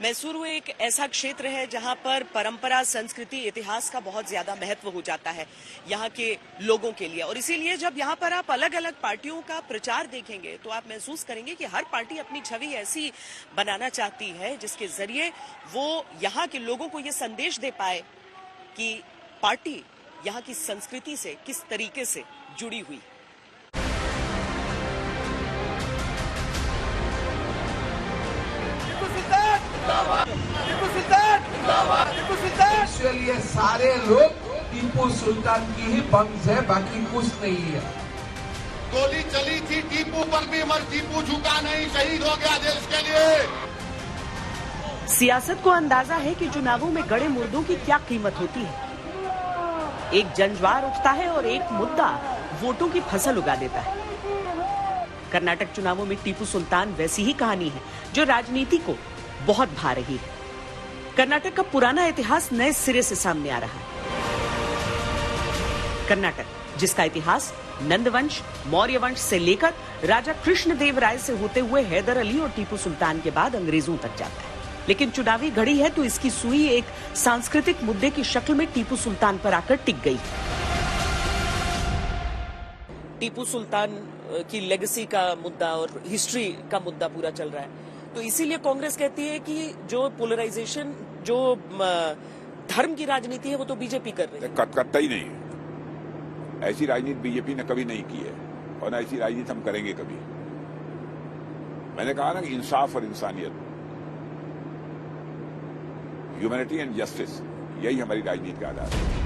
मैसूर वो एक ऐसा क्षेत्र है जहां पर परंपरा, संस्कृति, इतिहास का बहुत ज्यादा महत्व हो जाता है यहाँ के लोगों के लिए। और इसीलिए जब यहाँ पर आप अलग अलग पार्टियों का प्रचार देखेंगे तो आप महसूस करेंगे कि हर पार्टी अपनी छवि ऐसी बनाना चाहती है जिसके जरिए वो यहाँ के लोगों को ये संदेश दे पाए कि पार्टी यहाँ की संस्कृति से किस तरीके से जुड़ी हुई। इसलिए सारे लोग टीपू सुल्तान की ही वंश है, बाकी कुछ नहीं है। गोली चली थी टीपू पर भी, मगर टीपू झुका नहीं, शहीद हो गया देश के लिए। सियासत को अंदाजा है कि चुनावों में गड़े मुर्दों की क्या कीमत होती है। एक जनज्वार उठता है और एक मुद्दा वोटों की फसल उगा देता है। कर्नाटक चुनावों में टीपू सुल्तान वैसी ही कहानी है जो राजनीति को बहुत भा रही है। कर्नाटक का पुराना इतिहास नए सिरे से सामने आ रहा है। कर्नाटक, जिसका इतिहास नंदवंश, मौर्य वंश से लेकर राजा कृष्णदेव राय से होते हुए हैदर अली और टीपू सुल्तान के बाद अंग्रेजों तक जाता है, लेकिन चुनावी घड़ी है तो इसकी सुई एक सांस्कृतिक मुद्दे की शक्ल में टीपू सुल्तान पर आकर टिक गई। टीपू सुल्तान की लेगेसी का मुद्दा और हिस्ट्री का मुद्दा पूरा चल रहा है, तो इसीलिए कांग्रेस कहती है कि जो पोलराइजेशन, जो धर्म की राजनीति है वो तो बीजेपी कर रही है। कतई नहीं है, ऐसी राजनीति बीजेपी ने कभी नहीं की है और न ऐसी राजनीति हम करेंगे कभी। मैंने कहा ना कि इंसाफ और इंसानियत, ह्यूमैनिटी एंड जस्टिस, यही हमारी राजनीति का आधार है।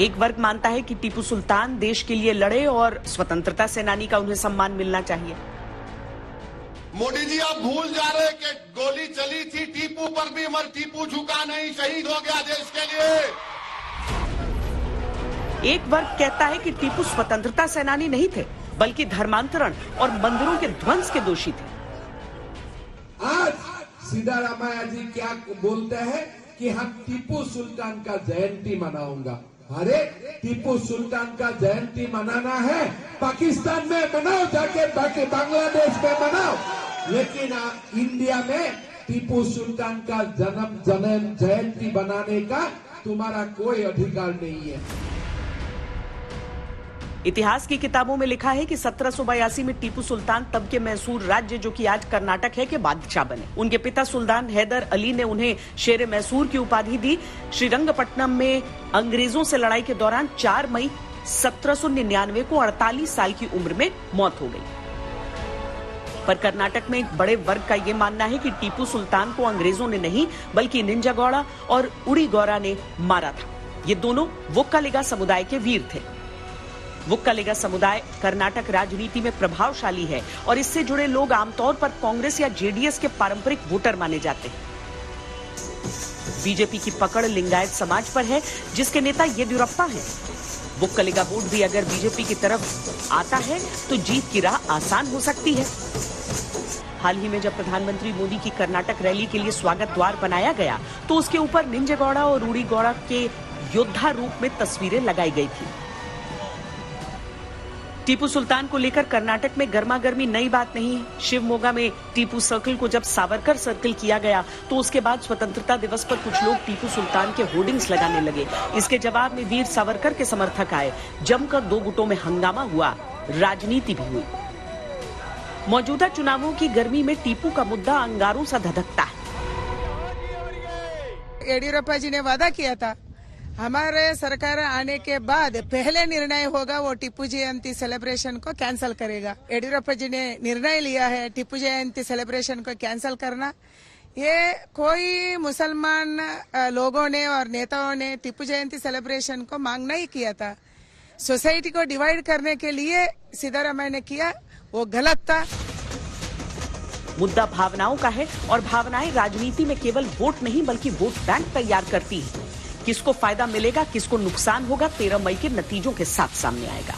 एक वर्ग मानता है कि टीपू सुल्तान देश के लिए लड़े और स्वतंत्रता सेनानी का उन्हें सम्मान मिलना चाहिए। मोदी जी आप भूल जा रहे कि गोली चली थी टीपू पर भी, मगर टीपू झुका नहीं, शहीद हो गया देश के लिए। एक वर्ग कहता है कि टीपू स्वतंत्रता सेनानी नहीं थे, बल्कि धर्मांतरण और मंदिरों के ध्वंस के दोषी थे। आज सिद्धारामैया जी क्या बोलते हैं कि हम टीपू सुल्तान का जयंती मनाऊंगा। अरे टीपू सुल्तान का जयंती मनाना है पाकिस्तान में मनाओ, जाके बाकी बांग्लादेश में मनाओ, लेकिन इंडिया में टीपू सुल्तान का जन्म जयंती बनाने का तुम्हारा कोई अधिकार नहीं है। इतिहास की किताबों में लिखा है कि 1782 में टीपू सुल्तान तब के मैसूर राज्य, जो कि आज कर्नाटक है, के बादशाह बने। उनके पिता सुल्तान हैदर अली ने उन्हें शेर मैसूर की उपाधि दी। श्रीरंगपट्टनम में अंग्रेजों से लड़ाई के दौरान 4 मई 1799 को 48 साल की उम्र में मौत हो गई। पर कर्नाटक में एक बड़े वर्ग का यह मानना है कि टीपू सुल्तान को अंग्रेजों ने नहीं, बल्कि निंजागौड़ा और उड़ीगौड़ा ने मारा था। ये दोनों वोक्कालिगा समुदाय के वीर थे। वोक्कालिगा समुदाय कर्नाटक राजनीति में प्रभावशाली है और इससे जुड़े लोग आमतौर पर कांग्रेस या जेडीएस के पारंपरिक वोटर माने जाते हैं। बीजेपी की पकड़ लिंगायत समाज पर है, जिसके नेता येदियुरप्पा हैं। वोक्कालिगा वोट भी अगर बीजेपी की तरफ आता है तो जीत की राह आसान हो सकती है। हाल ही में जब प्रधानमंत्री मोदी की कर्नाटक रैली के लिए स्वागत द्वार बनाया गया तो उसके ऊपर निंजागौड़ा और उड़ीगौड़ा के योद्धा रूप में तस्वीरें लगाई गई थी। टीपू सुल्तान को लेकर कर्नाटक में गर्मागर्मी नई बात नहीं है। शिवमोगा में टीपू सर्कल को जब सावरकर सर्कल किया गया तो उसके बाद स्वतंत्रता दिवस पर कुछ लोग टीपू सुल्तान के होर्डिंग्स लगाने लगे। इसके जवाब में वीर सावरकर के समर्थक आए। जमकर 2 गुटों में हंगामा हुआ, राजनीति भी हुई। मौजूदा चुनावों की गर्मी में टीपू का मुद्दा अंगारों सा धधकता है। येडियुरप्पा जी ने वादा किया था, हमारे सरकार आने के बाद पहले निर्णय होगा वो टीपू जयंती सेलिब्रेशन को कैंसिल करेगा। येडियुरप्पा जी ने निर्णय लिया है टीपू जयंती सेलिब्रेशन को कैंसिल करना। ये कोई मुसलमान लोगों ने और नेताओं ने टीपू जयंती सेलिब्रेशन को मांग नहीं किया था। सोसाइटी को डिवाइड करने के लिए सिद्धारामैया ने किया, वो गलत था। मुद्दा भावनाओं का है और भावनाएं राजनीति में केवल वोट नहीं बल्कि वोट बैंक तैयार करती है। किसको फायदा मिलेगा, किसको नुकसान होगा, 13 मई के नतीजों के साथ सामने आएगा।